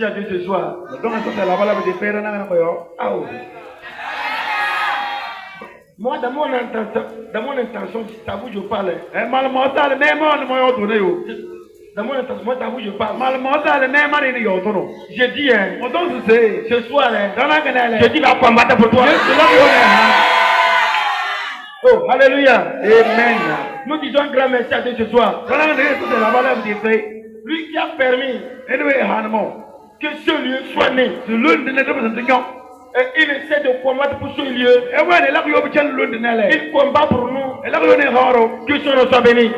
merci à Dieu ce soir. Moi, dans mon intention, c'est à vous que je parle. Dans mon intention, moi, c'est à vous que je parle. Je dis, ce soir, je dis, va combattre pour toi. Oh, alléluia. Amen. Nous disons un grand merci à Dieu ce soir. Lui qui a permis que ce lieu soit né. Et il essaie de combattre pour ce lieu. Il combat pour nous. Que son nom soit béni.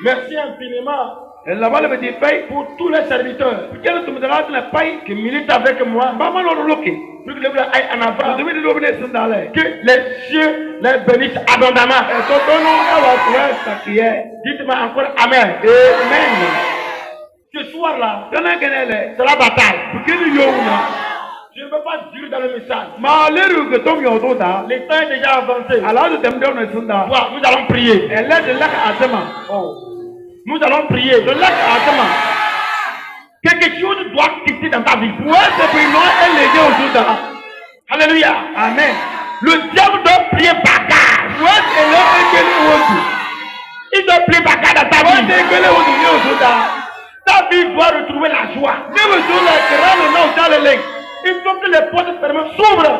Merci infiniment pour tous les serviteurs qui militent avec moi. Pour que le bleu aille en avant. Que les cieux les bénissent abondamment. Dites-moi encore Amen. Amen. Ce soir-là, c'est la bataille. Je ne veux pas durer dans le message. Le temps est déjà avancé. Nous allons prier. Oh. Nous allons prier. Quelque chose doit quitter dans ta vie. Alléluia. Amen. Le diable doit prier bagarre. Il doit prier bagarre dans ta vie. Ta vie doit retrouver la joie. Il faut que les portes fermées s'ouvrent.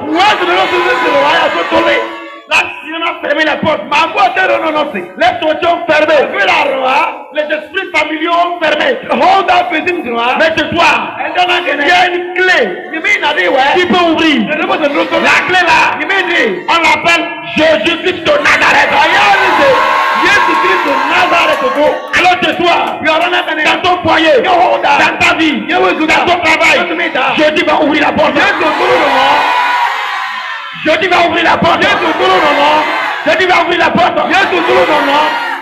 La sirène a fermé les portes. Les sorties ont fermé. Les esprits familiaux ont fermé. Mais ce soir, il y a une clé qui peut ouvrir. La clé là, on l'appelle Jésus-Christ de Nazareth. Alors ce soir, dans ton foyer, dans ta vie, dans ton travail, Jésus va ouvrir la porte. Jésus va ouvrir la porte. Jésus va ouvrir la porte.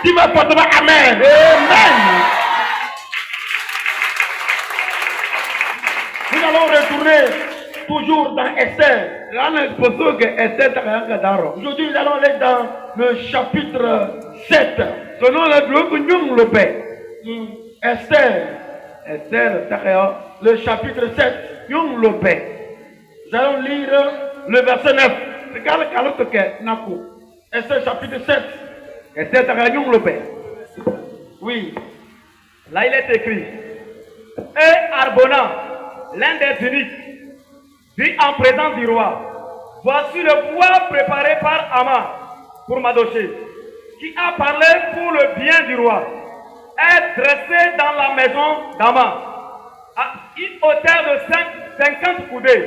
Tu vas porter Amen. Amen. Nous allons retourner toujours dans Esther. Aujourd'hui, nous allons aller dans le chapitre 7. Esther. Le chapitre 7. Nous allons lire le verset 9. Esther chapitre 7. Oui. Là il est écrit. Et Arbona, l'un des eunuques, dit en présence du roi, voici le bois préparé par Haman pour Mardochée, qui a parlé pour le bien du roi, est dressé dans la maison d'Haman, à une hauteur de 50 coudées.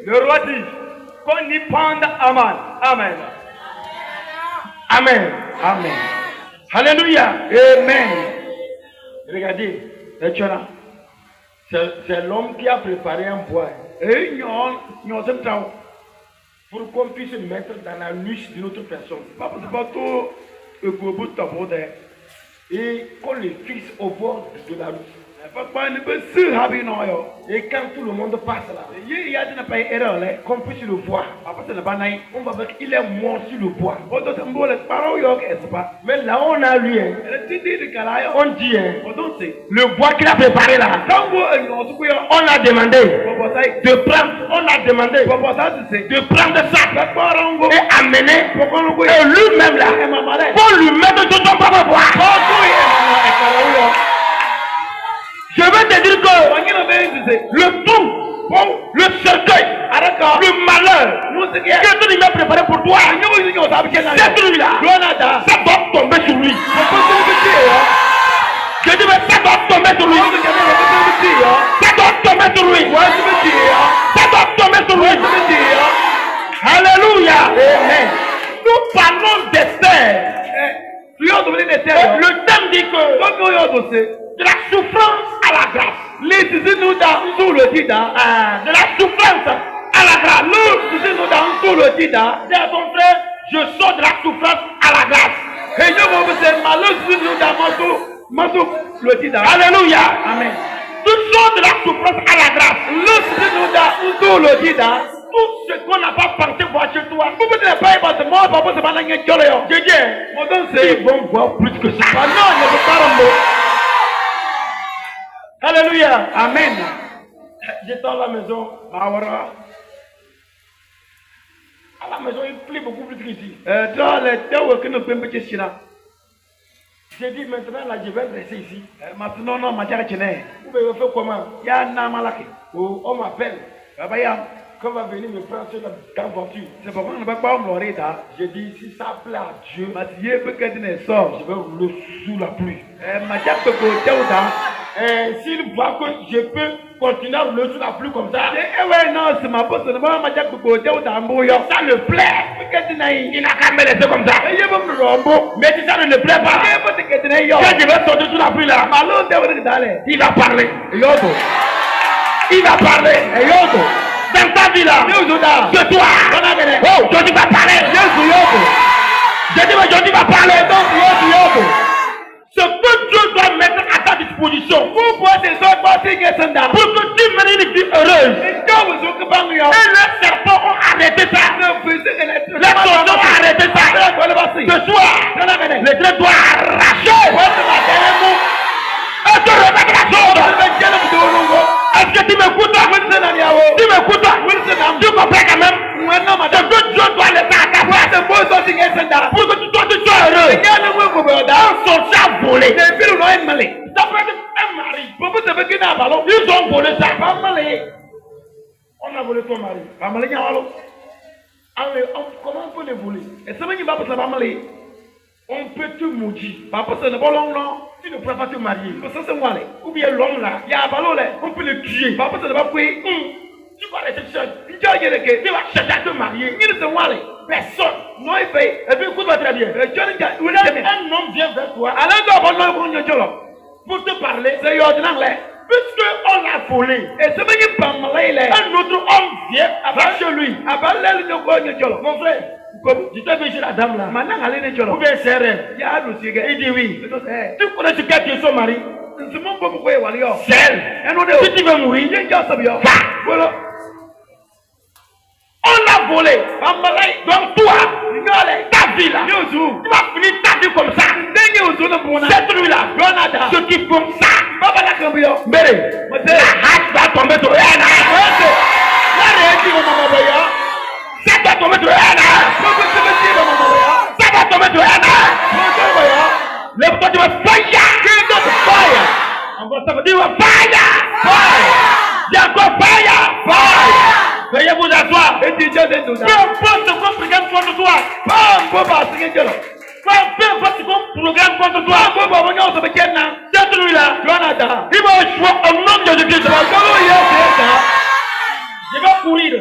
Le roi dit qu'on y pende Haman. Amen. Amen. Amen. Alléluia. Amen. Regardez, c'est l'homme qui a préparé un bois pour qu'on puisse mettre dans la niche d'une autre personne. Et qu'on le fixe au bord de la route. Et quand tout le monde passe là, qu'on puisse le voir. On va voir qu'il est mort sur le bois. Mais là on a lu, on dit, le bois qu'il a préparé là, on a demandé de prendre ça et amener, et lui-même là, pour lui mettre sur ton propre bois. Je veux te dire que le tout, le cercueil, le malheur que Dieu m'a préparé pour toi, cette nuit-là, ça doit tomber sur lui. Je dis, mais ça doit tomber sur lui. Ça doit tomber sur lui. Ça doit tomber sur lui. Alléluia. Nous parlons d'Esther. Le thème dit que de la souffrance à la grâce. De la souffrance à la grâce. Dis à ton frère, je sors de la souffrance à la grâce. Alléluia. Amen. Tu sors de la souffrance à la grâce. Tout ce qu'on n'a pas pensé voir chez toi. Je dis, ils vont voir plus que ça. Alléluia. Amen. J'étais à la maison. Mawara. À la maison, il pleut beaucoup plus qu'ici. Dans les deux que nous pouvons me dire, J'ai dit maintenant, là, je vais rester ici. maintenant, non, ma diarra chene. Vous pouvez faire comment? Ya na malaki. Oh, on m'appelle. Baba ya. Quand on va venir me prendre sur la grande voiture. C'est pourquoi on ne va pas me l'oreiller là. J'ai dit, si ça plaît à Dieu, Ma dieu peut que tu ne sors. je vais rouler sous la pluie. Ma diarra peut que tu aies S'il voit que je peux continuer à rouler sous la pluie comme ça, eh ouais, non, c'est ma poste. Ma diarra peut que tu aies un brouillon. ça le plaît. Il n'a qu'à me laisser comme ça. Et je vais me rombo. Mais si ça ne le plaît pas, Je vais te dire, yo. quand je vais sauter sous la pluie là, Malo, tu vas d'aller. il va parler. Yoto. Il va parler. Et yoto. Dans ta vie là, Yoto. que toi, oh, Jody va parler. Yoto. J'ai dit, mais Jody va parler. Donc, yoto. Ce que Dieu doit mettre à ta disposition Vous pouvez des autres parties qui sont là. pour que tu mènes une vie heureuse. Et quand vous êtes pas mieux, Et les serpents ont arrêté ça. Les sorciers ont arrêté ça. Ce soir, les traits doivent arracher. Et te remettre la chose. Est-ce que tu m'écoutes? Tu m'écoutes? Tu comprends quand même? Ce que Dieu doit laisser à ta place pour que tu sois heureux. Un sorcier a volé. Ça peut être un mari. Ils ont volé ça. On a volé ton mari. Comment on peut les voler? On peut te maudire. Tu ne pourras pas te marier. Ou bien l'homme là, on peut le tuer. Tu vas rester seul. Tu vas chercher à te marier. Personne. Et puis écoute-moi très bien. Un homme vient vers toi pour te parler. Puisque on l'a volé, un autre homme vient chez lui. Mon frère, je t'ai vu chez la dame là. Ou bien c'est elle. Il dit oui. Tu connais ce qui est son mari? C'est elle. Si tu veux mourir, va. On l'a volé. Donc toi, ta vie là, tu vas finir ta vie comme ça. Cette nuit là, ceux qui font ça, la hache va tomber sur elle. Ça va tomber sur elle. Ça va tomber sur elle. Lève-toi, tu vas fire. Ça veut dire fire. Il y a encore fire. Veuillez vous asseoir. Peu importe ce qu'on programme contre toi. Peu importe ce qu'on programme contre toi. Cette nuit-là, il va échouer au nom de Jésus-Christ. Je vais courir.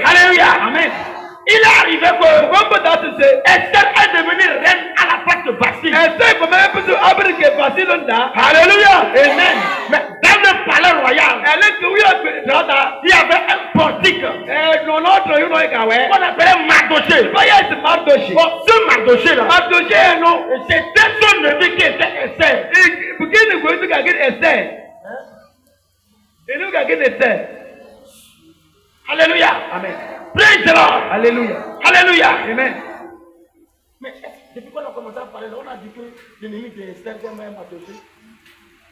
Alléluia. Amen. Il est arrivé que Esther est devenue reine à la place de Bastille. Alléluia. Amen. Mais dans le palais royal, il y avait un portique qu'on appelait Mardoché. Bon, ce Mardoché là, c'était son neveu qui était Esther. Alléluia. Amen. Praise the Lord. Alléluia. Alléluia. Amen. Mais depuis qu'on a commencé à parler, on a dit que l'ennemi de Esther était même Mardoché.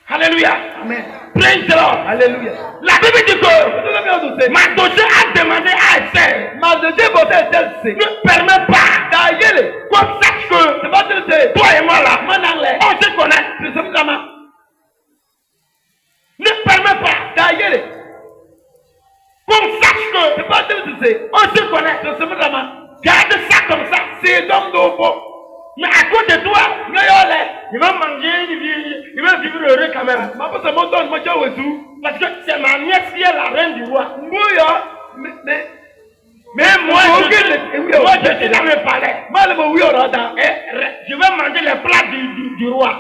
Alléluia. Amen. Praise the Lord. Alléluia. La Bible dit que Mardoché a demandé à Esther ne permet pas qu'on sache que toi et moi là, on se connaît. Ne permet pas qu'on sache que on se connaît. Garde ça comme ça. C'est l'homme d'Obo. Mais à cause de toi, il va manger, il va vivre heureux quand même. Parce que c'est ma nièce qui est la reine du roi. Mais moi, je suis dans le palais. Je vais manger les plats du roi.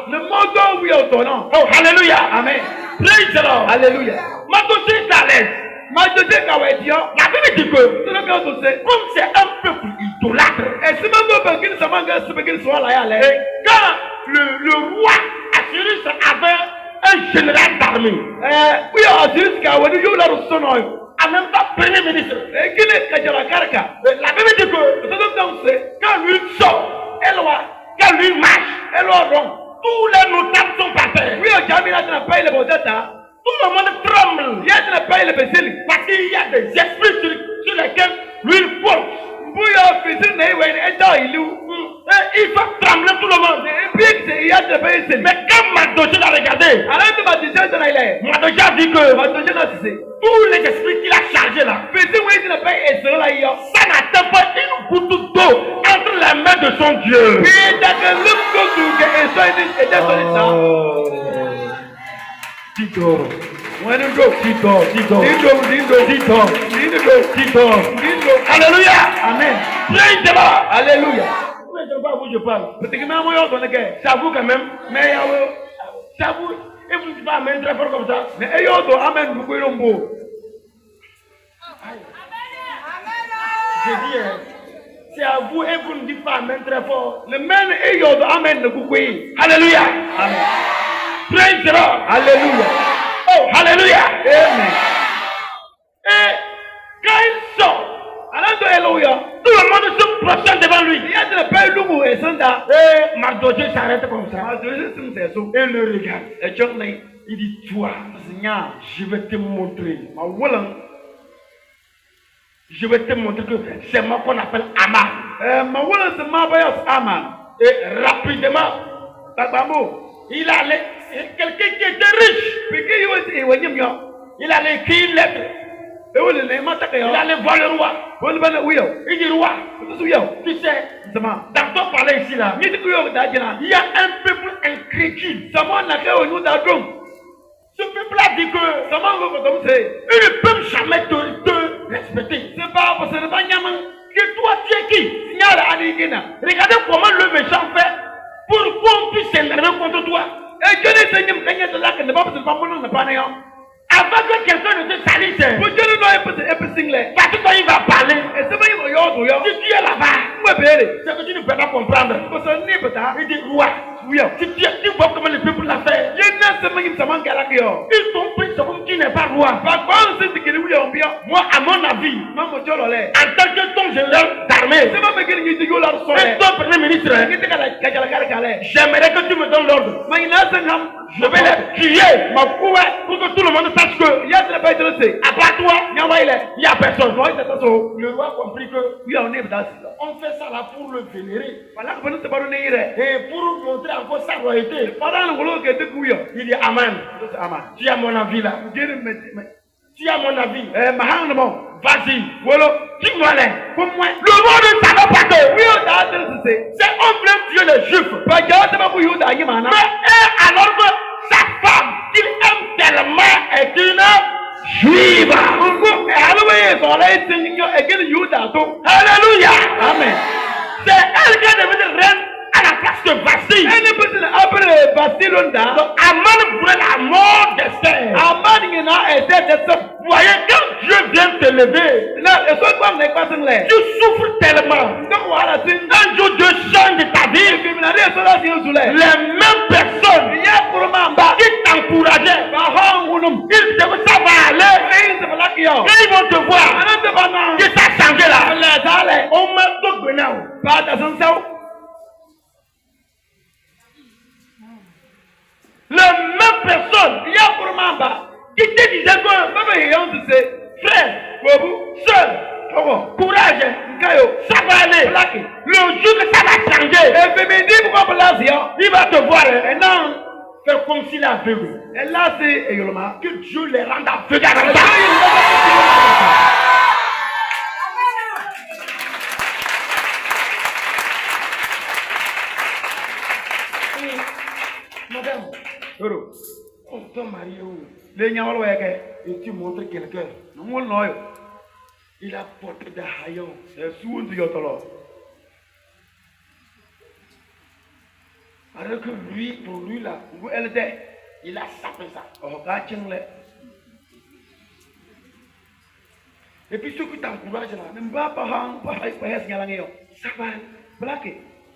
Oh, alléluia. Amen. Praise the Lord. Alléluia. Mardoché est à l'aise. La Bible dit que comme c'est un peuple idolâtre, et quand le roi Assyrus avait un général d'armée, en même temps premier ministre, la Bible dit que quand lui sort, quand lui marche, tous les notables sont par terre. Tout le monde tremble. Il y a des pays parce qu'il y a des esprits sur lesquels lui il porte. Il va trembler tout le monde. Mais quand Mardoché l'a regardé, Mardoché a dit que tous les esprits qu'il a chargés là, ça n'atteint pas une goutte d'eau entre les mains de son Dieu. Alléluia. Amen. Alléluia. Je ne sais pas où je parle. J'avoue quand même. Mais j'avoue. Et vous ne dites pas amen très fort comme ça. Mais amen beaucoup de mots. Je dis, c'est à vous et vous ne dites pas amen très fort. Le même et amen le beaucoup. Alléluia. Amen. Praise the Lord. Alléluia. Oh, alléluia. Amen. Et quand il sort, tout le monde se prosterne devant lui. Et Mardoché s'arrête comme ça. Et le regarde. Il dit, toi, je vais te montrer. Je vais te montrer que c'est moi qu'on appelle Aman. Et rapidement, il allait, quelqu'un qui était riche, il allait écrire une lettre. Il allait voir le roi. Il dit, roi, tu sais, dans ton palais ici là, il y a un peuple incrédule. Ce peuple a dit que ils ne peuvent jamais te respecter. C'est pas parce que que toi tu es qui? Regardez comment le méchant fait pour qu'on puisse s'énerver contre toi. Avant que quelqu'un ne te salisse, parce que quand il va parler, si tu es là-bas, c'est que tu ne peux pas comprendre. Il dit, roi, si tu vois comment le peuple l'a fait, ils t'ont pris comme tu n'es pas roi. Moi, à mon avis, en tant que ton général d'armée, et ton premier ministre, j'aimerais que tu me donnes l'ordre. Je vais les crier pour que tout le monde sache que à part toi, il n'y a personne. Le roi a compris que on fait ça là pour le vénérer et pour montrer encore sa royauté. Il dit Amen. Tu as mon avis là. Tu as mon avis. Vas-y. Dis-moi là. Le roi ne savait pas que c'est un vrai Dieu les Juifs. Mais alors que sa femme qu'il aime tellement est une juive. Alléluia. Amen. C'est elle qui est devenue reine à la place de Vasti. Aman voulait la mort d'Esther. Vous voyez, quand Dieu vient te lever, tu souffres tellement. Un jour, Dieu change ta vie. Les mêmes personnes qui t'encourageaient, ils savent ça va aller. Et ils vont te voir. Que ça a changé là. On m'a donné. Les mêmes personnes qui te disaient que frère, soeur, courage, ça va aller. Le jour que ça va changer, il va te voir faire comme s'il est aveugle. Que Dieu les rende aveugles. Madame, on t'a marié où? Et tu montres quelqu'un. Il a porté des haillons. Alors que lui, pour lui là, il a sapé ça. Et puis ceux qui t'encouragent là, ça va.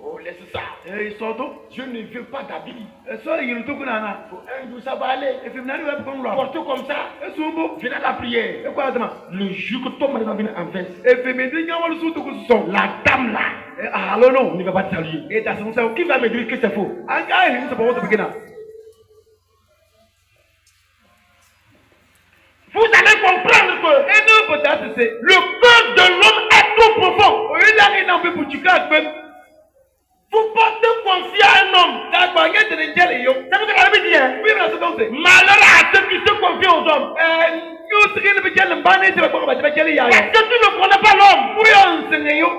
Oh, laisse ça. Je ne veux pas d'habits. Un jour, ça va aller. Porte comme ça. Viens à la prière. Le jour que ton mari va venir en veste, la dame là, on ne va pas te saluer. Qui va me dire que c'est faux? vous allez comprendre que le cœur de l'homme est trop profond. Vous portez confiance à un homme. Ça veut dire que la Bible dit, malheur à ceux qui se confient aux hommes. Est-ce que tu ne connais pas l'homme?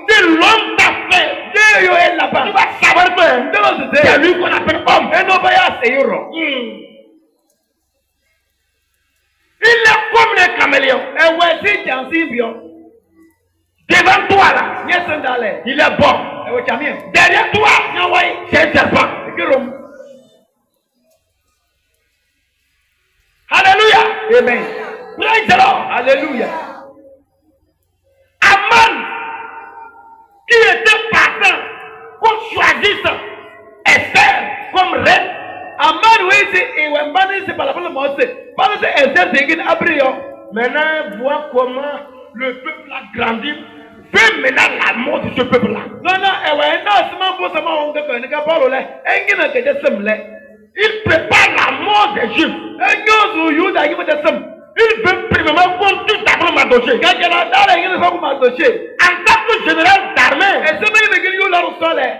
C'est l'homme d'affaires. Tu vas savoir que c'est lui qu'on appelle homme. Il est comme les caméléons. Devant toi là, il est bon. Derrière toi, c'est un serpent. Alléluia. Amen. Praise the Lord. Alléluia. Aman, qui était partant pour choisir Esther comme reine. Aman, oui, c'est pas la bonne mode. Maintenant, vois comment le peuple a grandi. Veut maintenant la mort de ce peuple-là. Il prépare la mort des Juifs. Il veut premièrement conduire d'abord Mardochée. En tant que général d'armée,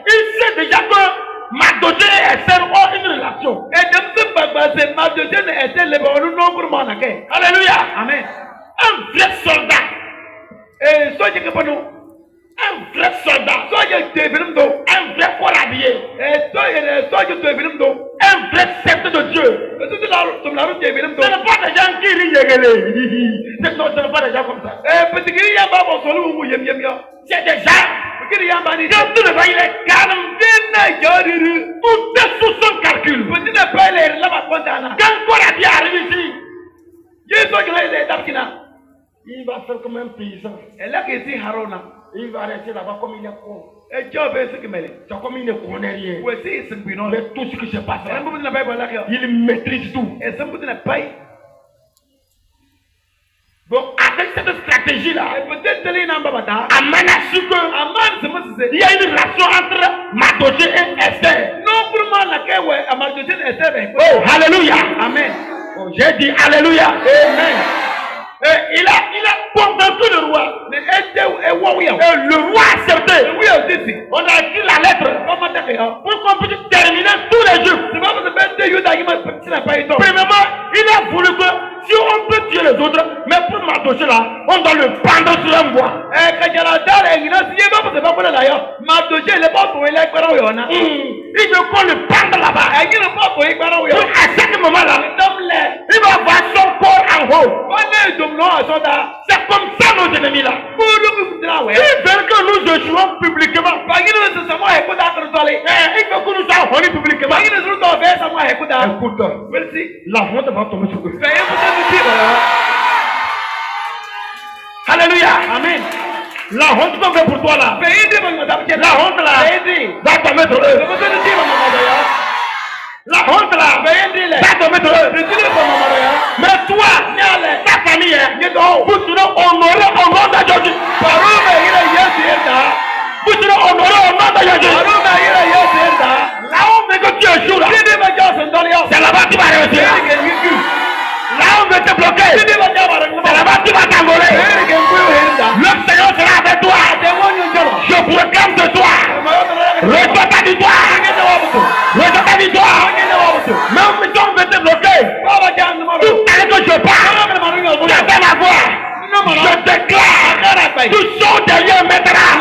il sait déjà que Mardochée et Esther ont une relation. Alléluia. Amen. Un vrai soldat. Un vrai soldat. Un vrai corps habillé. Un vrai sceptre de Dieu. Ce ne sont pas des gens qui rient. Ce ne sont pas des gens comme ça. C'est des gens. Quand tu le vois, il est calme. Tout est sous son calcul. Quand corps habillé arrive ici, il va faire comme un paysan. Il va rester là-bas comme il est con. C'est comme il ne connaît rien. Mais tout ce qui se passe là, il maîtrise tout. Donc avec cette stratégie-là, Aman a su qu'il y a une relation entre Mardochée et Esther. Oh, alléluia. Amen. Oh, j'ai dit alléluia. Amen. Il a convaincu le roi. Et le roi a accepté. On a écrit la lettre pour qu'on puisse terminer tous les jours. Premièrement, il a voulu que si on peut tuer les autres, mais pour Mardochée là, on doit le pendre sur un bois. Il veut qu'on le pende là-bas. À ce moment-là, il va voir son corps en haut. C'est comme ça nos ennemis là. Ils veulent que nous échouons publiquement. Il veut que nous soyons honnis publiquement. Écoute, la honte va tomber sur eux. Alléluia. Amen. La honte qu'on fait pour toi là. La honte là va tomber sur eux. La honte là va tomber sur eux. Mais toi, ta famille, vous serez honorés au nom de Jésus. Vous serez honorés au nom de Jésus. Là où on veut que tu échoues là, c'est là-bas que tu vas réussir. Là où on veut te bloquer, c'est là-bas que tu vas t'envoler. Le Seigneur sera avec toi. Je proclame de toi. Reçois ta victoire. Reçois ta victoire. Même si on veut te bloquer, tout à l'heure que je parle, j'entends ma voix. Je déclare, tu sors derrière maintenant.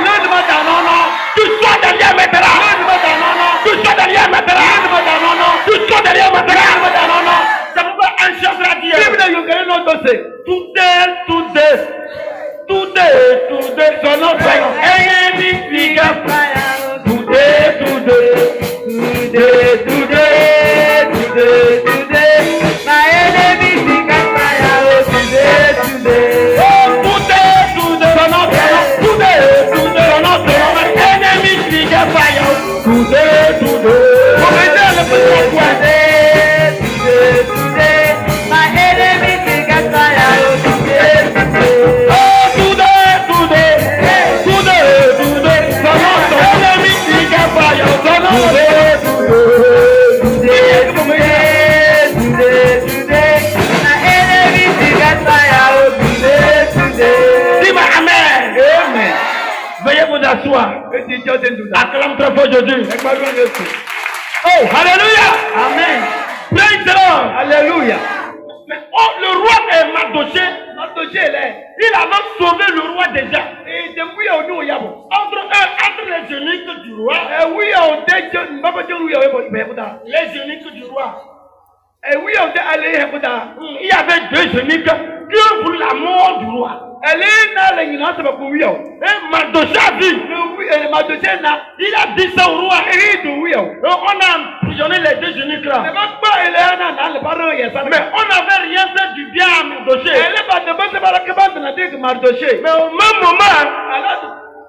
Tu sors derrière maintenant. Tu Oh, hallelujah. Amen. Praise the Lord. Alléluia. Mais le roi est Mardoché. Il avait sauvé le roi déjà. Entre les eunuques du roi. Les eunuques du roi. Il y avait deux eunuques qui ont voulu la mort du roi. Et Mardoché a dit, il a dit ça au roi. On a emprisonné les deux eunuques là. Mais on n'avait rien fait du bien à Mardoché. Mais au même moment,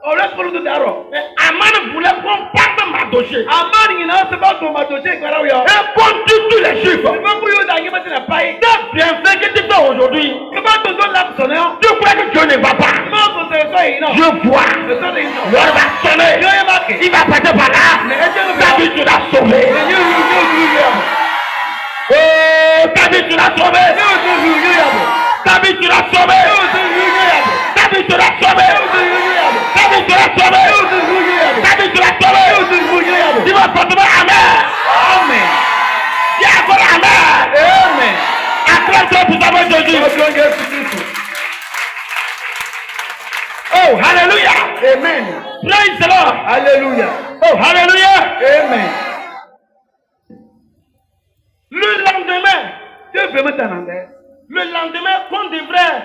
Aman voulait prendre part de Mardoché. Et contre tous les juifs. C'est bien fait que tu fais aujourd'hui. Tu crois que Dieu ne va pas? Je vois. L'heure va sonner. Il va passer par là. David, tu l'as sauvé. Oh, David, tu l'as sauvé. David, tu l'as sauvé. David, tu l'as sauvé. David, tu l'as sauvé. David, tu l'as sauvé. Dis moi fortement Amen. Amen. Dis encore Amen. Amen. Acclame-toi pour savoir Jésus. Oh, hallelujah. Amen. Praise the Lord. Hallelujah. Oh, hallelujah. Amen. Le lendemain, qu'on devrait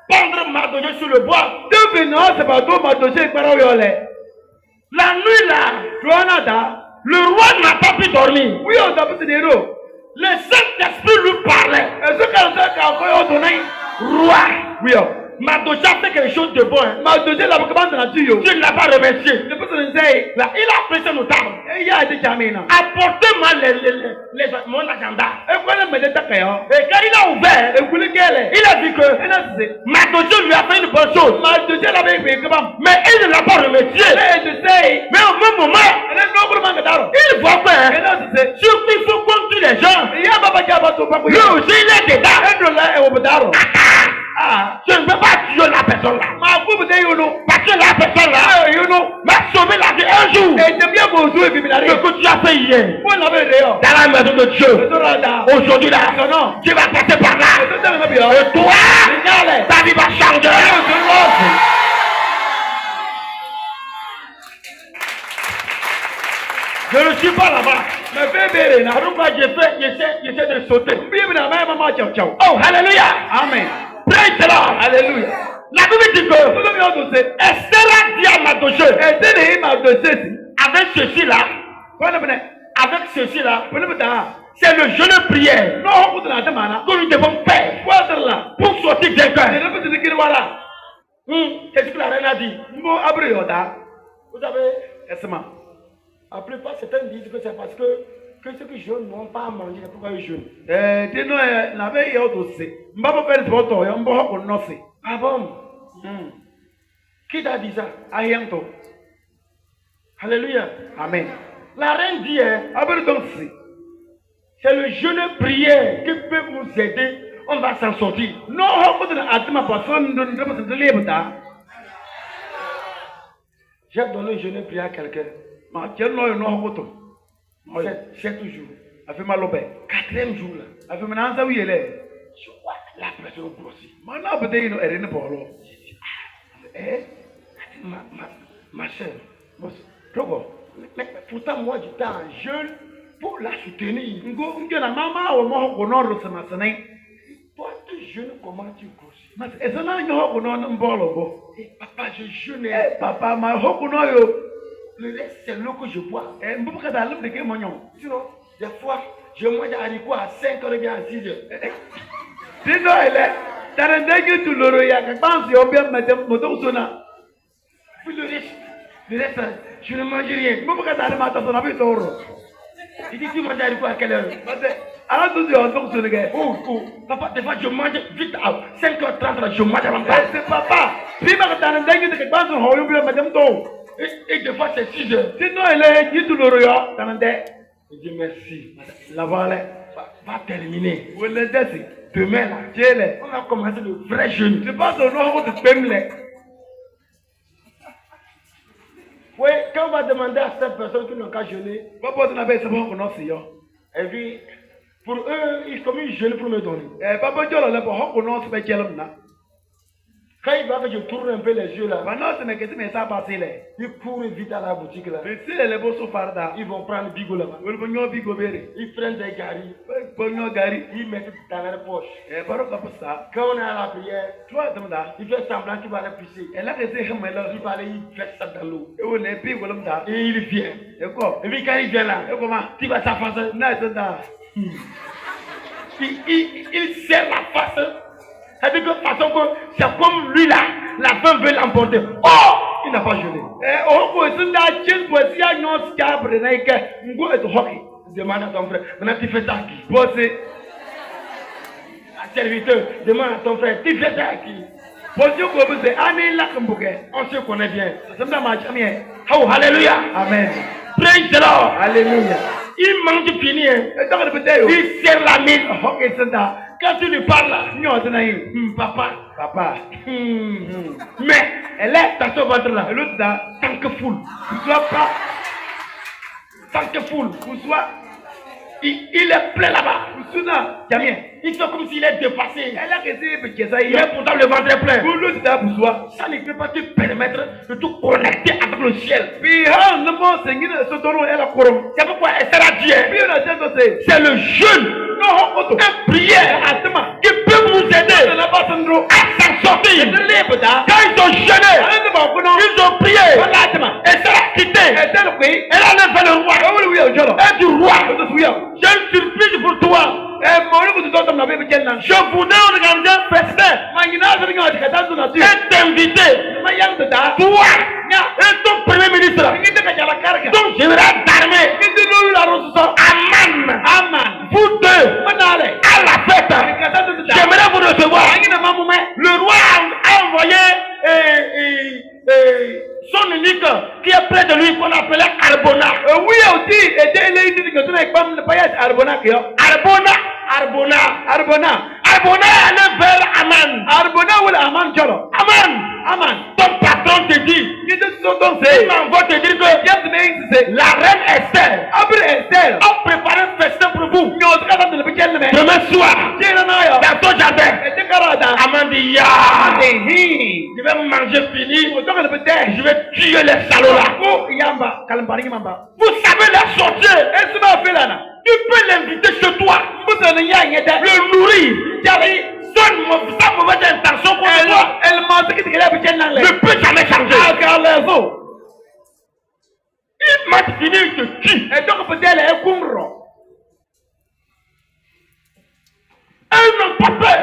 pendre Mardoché sur le bois. La nuit là, le roi n'a pas pu dormir. Le Saint-Esprit lui parlait. Roi, Mardoché a fait quelque chose de bon. Tu ne l'as pas remercié. Là, il a pressé nos tables. Apportez-moi mon agenda. Et quand il a ouvert, il a dit que Mardoché lui a fait une bonne chose. Mais il ne l'a pas remercié. Mais au même moment, il voit que surtout il faut contre les gens. Lui aussi, il est dedans. Je ne veux pas tuer la personne là. Parce que la personne là m'a sauvé la vie un jour. Ce que tu as fait hier dans la maison de Dieu, aujourd'hui là, tu vas passer par là. Et toi, ta vie va changer. Je ne suis pas là-bas. J'essaie de sauter. Oh, hallelujah. Amen. Praise the Lord. Alléluia. La Bible dit que Esther a dit à Mardoché, avec ceci là, c'est le jeûne prière que nous devons faire pour sortir des cœurs. C'est ce que la reine a dit. Vous savez, la plupart certains disent que c'est parce que ceux qui jeûnent n'ont pas à manger, c'est pourquoi ils jeûnent. Ah bon? Qui t'a dit ça? Alléluia. Amen. La reine dit, c'est le jeûne prière qui peut nous aider, on va s'en sortir. J'ai donné le jeûne prière à quelqu'un. 7 jours. 4e jour là. Je vois la personne grossit. Ma soeur, mais pourtant moi j'étais en jeûne pour la soutenir. Toi tu jeûnes, comment tu grossis? Papa je jeûne. Papa le reste c'est l'eau que je bois. Sinon, des fois je mange des haricots à 5h et bien à 6h. Puis le reste, je ne mange rien. Il dit tu manges des haricots à quelle heure? Papa, des fois je mange vite à 5h30, je mange avant ça. C'est papa. Et des fois c'est 6h. Je dis merci. Va terminer. Demain là, on va commencer le vrai jeûne. Oui, quand on va demander à cette personne qui n'ont qu'à jeûner, et puis, pour eux, comme ils jeûnent pour me donner. Quand il va que je tourne un peu les yeux là, ils courent vite à la boutique là. Ils vont prendre bigo là-bas. Ils prennent des garis. Ils mettent dans leur poche. Quand on est à la prière, il fait semblant qu'il va aller pisser. Il va aller, il fait ça dans l'eau. Et il vient. Et puis quand il vient là, tu vas s'affacer. Il serre la face. C'est de toute façon que c'est comme lui là, la femme veut l'emporter. Oh, il n'a pas jeûné. Demande à ton frère. Maintenant tu fais ça à qui? Un serviteur, demande à ton frère. Tu fais ça à qui? On se connaît bien. Oh, alléluia. Amen. Praise the Lord. Alléluia. Il mange fini. Il serre la mine. Quand tu lui parles là, papa. Mais elle est dans son ventre là. L'autre là, tant que foule. Tant que foule. Il est plein là-bas. Il fait comme s'il est dépassé. Mais pourtant le ventre est plein. Ça ne peut pas te permettre de tout connecter avec le ciel. C'est pourquoi elle sera Dieu. C'est le jeûne. Une prière qui peut vous aider à s'en sortir. Quand ils ont jeûné, ils ont prié. Et ça l'a quitté. Elle allait vers le roi. Et du roi, j'ai une surprise pour toi. Je voudrais organiser un festin et t'inviter. Toi et ton premier ministre. Donc je vais t'armer. Aman. Vous deux à la fête. J'aimerais vous recevoir. Le roi a envoyé son unique qui est près de lui qu'on appelait Arbona. Oui aussi. Arbona allait vers Aman. Aman. Ton patron te dit. Il m'envoie te dire que la reine Esther a préparé un festin pour vous. Demain soir, dans ton jardin. Aman dit ya. Je vais manger fini. Je vais tuer les salauds là. Vous savez la sortir. Tu peux l'inviter chez toi. Le nourrir. Sans mauvaise intention pour toi. Ne peut jamais changer. Il m'a fini, il te tue. Elles n'ont pas peur.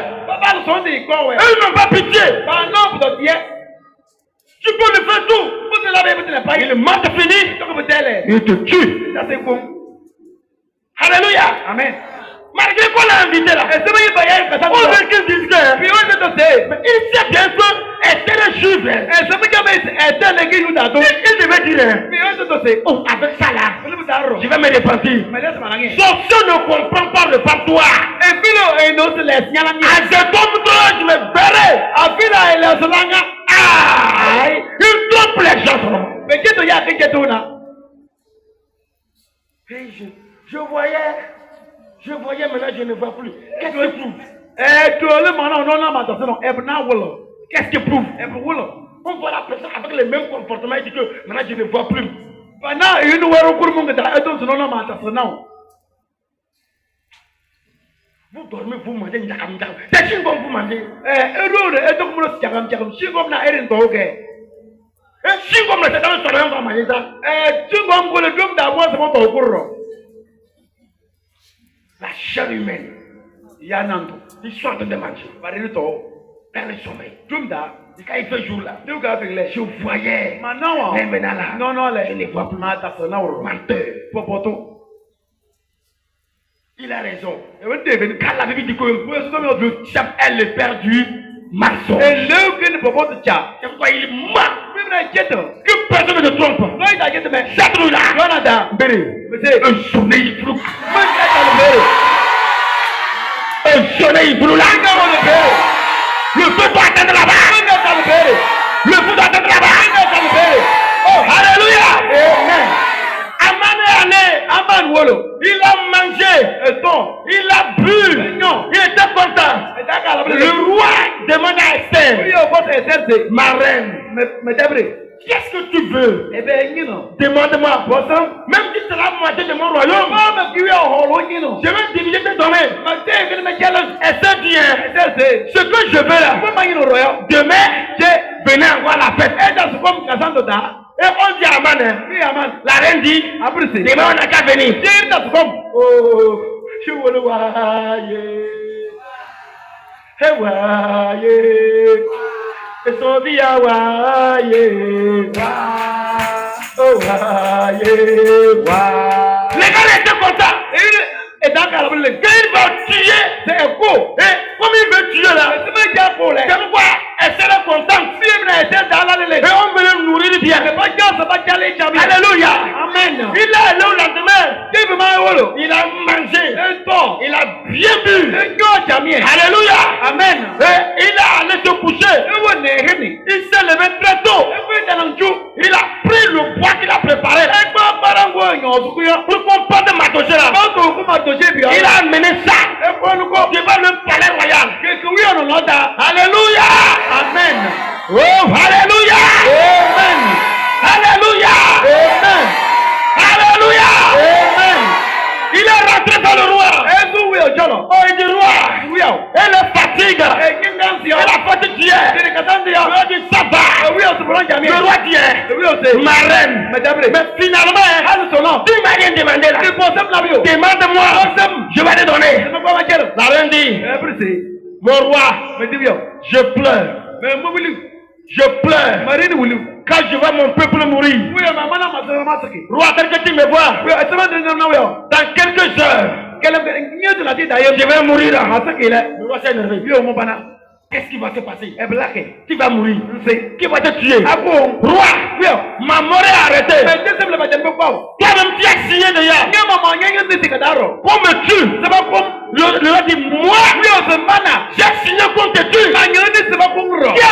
Elles n'ont pas pitié. Tu peux le faire tout. Il m'a fini, il te tue. Alléluia. Amen. Malgré qu'on l'a invité là, mais il sait bien que Esther est juive. Il devait dire, oh, avec ça là, je vais me repentir. Son Dieu ne comprend pas le patois. À ce moment-là, je me verrai. Il trompe les gens. Je voyais maintenant, je ne vois plus. Qu'est-ce que prouve? Qu'est-ce que prouve? On voit la personne avec le même comportement et dit que maintenant je ne vois plus. Vous dormez, vous mangez, c'est chingom vous mangez. Chingom c'est dans le salon, on va manger ça. La chair humaine, ils sont en train de manger. Dans le sommeil. Quand il fait jour là, je voyais. Mais maintenant là, je ne vois plus. Menteur. Il a raison. Quand la Bible dit que le diable est le père du mensonge. C'est pourquoi il ment. Que personne ne se trompe. Cette rue-là, un sommeil flou. Un soleil flou là. Le feu doit atteindre là-bas. Le feu doit atteindre là-bas. Oh, alléluia. Amen. Aman est allé. Aman wolo. Il a mangé. Il a bu. Il était content. Le roi demande à Esther. Ma reine. Qu'est-ce que tu veux? Demande-moi. Même si c'est la moitié de mon royaume, je vais diviser tes domaines. Esther dit, ce que je veux là, demain, venez avoir la fête. Et on dit à Aman, la reine dit, demain on n'a qu'à venir. Oh, je veux le voir. Et son vie à les gars étaient contents. Et dans quand il va tuer, c'est un coup. Et comme il veut tuer là, c'est pourquoi elle serait contente. Et on veut le nourrir bien. Alléluia. Amen. Il est allé au lendemain. Il a mangé. Il a bien bu. Alléluia. Amen. Et il a allé se coucher. Il s'est levé très tôt. Il a pris le bois qu'il a préparé. Pour qu'on parte de Mardochée là. Il a amené ça devant le palais royal. Alléluia. Amen. Oh, alléluia. Amen. Alléluia. Amen. Alléluia. Amen. Il est rentré dans le roi. Oh, il dit roi. Et le fatigue. Et la fatigue d'hier. Il dit ça va. Le roi d'hier. Ma reine. Mais finalement, tu m'as rien demandé là. Demande-moi. Je vais te donner. La reine dit, mon roi, je pleure. Je pleure. Quand je vois mon peuple mourir. Roi, tel que tu me vois. Dans quelques heures. Je vais mourir. Le roi s'est énervé. Qu'est-ce qui va se passer? Tu vas mourir. Qui va te tuer? Roi, ma mort est arrêtée. Toi-même tu as signé déjà. Qu'on me tue. Le roi dit, moi, j'ai signé qu'on te tue. Qui a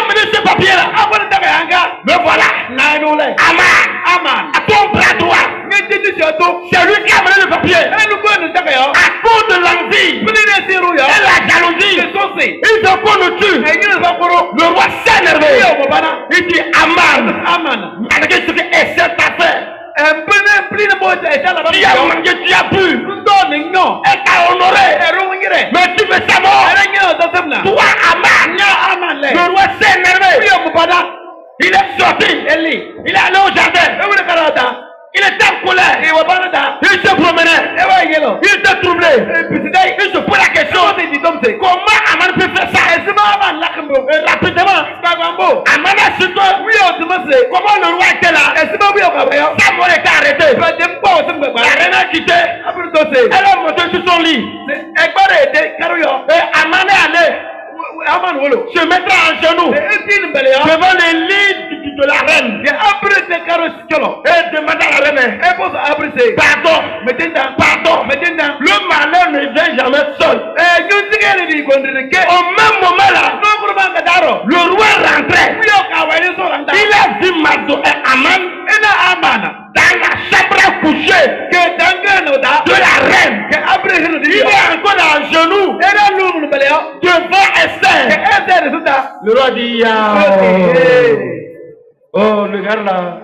mené ce papier là? Me voilà. Aman. À ton bras droit. C'est lui qui a mené le papier. À cause de l'envie et la jalousie, il veut qu'on le tue. Le roi s'est énervé. Il dit, Aman, malgré ce que Esther t'a fait, tu as mangé, tu as bu, elle t'a honoré, mais tu veux sa mort. Toi, Aman, le roi s'est énervé. Il est sorti, il est allé au jardin. Il était en colère. Il se promenait. Il était troublé. Il se pose la question. Comment Aman peut faire ça? Rapidement. Aman a su que comment le roi était là. Sa mort était arrêtée. La reine a quitté. Elle a monté sur son lit. Et Aman est allé se mettre en genoux devant les lits de la reine. Et demande à la reine, pardon. Le malheur ne vient jamais seul. Au même moment là, le roi rentrait. Il a vu Aman dans la chambre à coucher de la reine. Il est encore en genoux devant Esther. Le roi dit, oh, le gars là,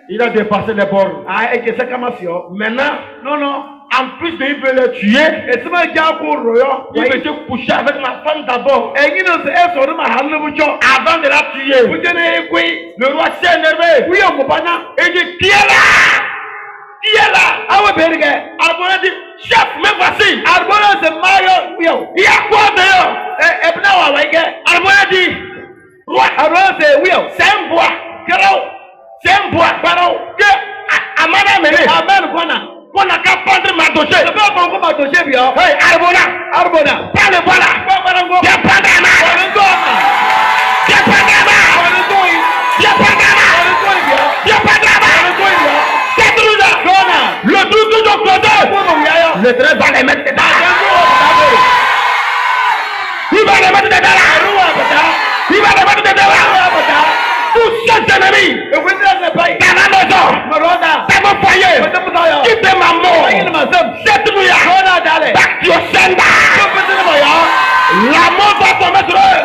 il a dépassé les bornes. Maintenant, en plus de il veut le tuer, il veut se coucher avec ma femme d'abord. Avant de la tuer, le roi s'est énervé. Il dit, qui est là? Arbona dit, chef, me voici. Il y a quoi dehors? Arbona dit, roi, c'est un bois. C'est un bois. Que Aman a mené. Qu'on n'a qu'à prendre Mardochée. Hey, Arbona, prends le bois là. Viens prendre Aman. Le truc de ton côté, le train va les mettre dedans. Il va les mettre dedans. tous ces ennemis, dans ma maison, dans mon foyer, qui fait ma mort, cette nuit, back to your sender. La mort va tomber sur eux.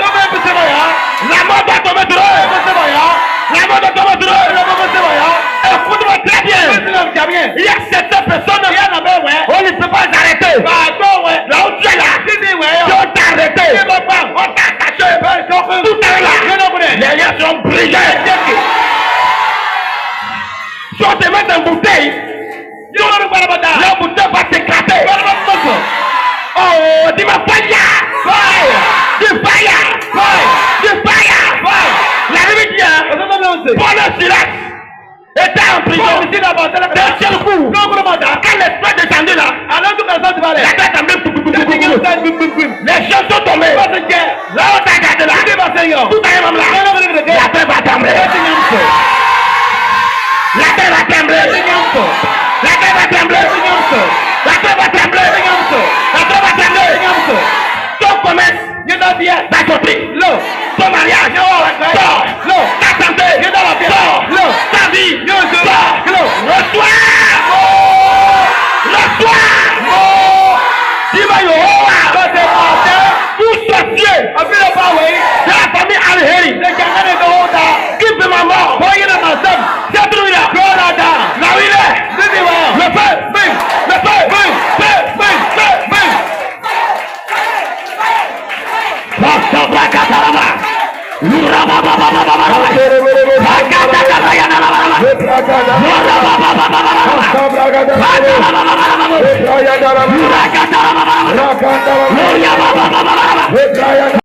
La mort va tomber sur eux. La mort va tomber sur eux. Écoute-moi très bien. Il y a certaines personnes, on ne peut pas arrêter. Là où tu es là, on t'a arrêté. On t'a attaché. Tout est là. Les liens sont brisés. Si on te met dans une bouteille, la bouteille va t'éclater. Oh, dis-moi fire! Du fire! La Bible dit, Paul et Silas étaient en prison. D'un seul coup, quand l'esprit est descendu là, la tête a mis. Les gens sont tombés. Là, on t'a gardé là. Tout est même là. La terre va trembler. La terre va trembler. La terre va trembler. La terre va trembler. La terre va trembler. Ton commerce va sortir. Ton mariage sort. Ta santé sort. Ta vie sort. Reçois. Dis-moi Yohoa. Tout sorcier de la famille Al-Heri qui fait ma mort. C'est tout là. Là où il est. Le feu.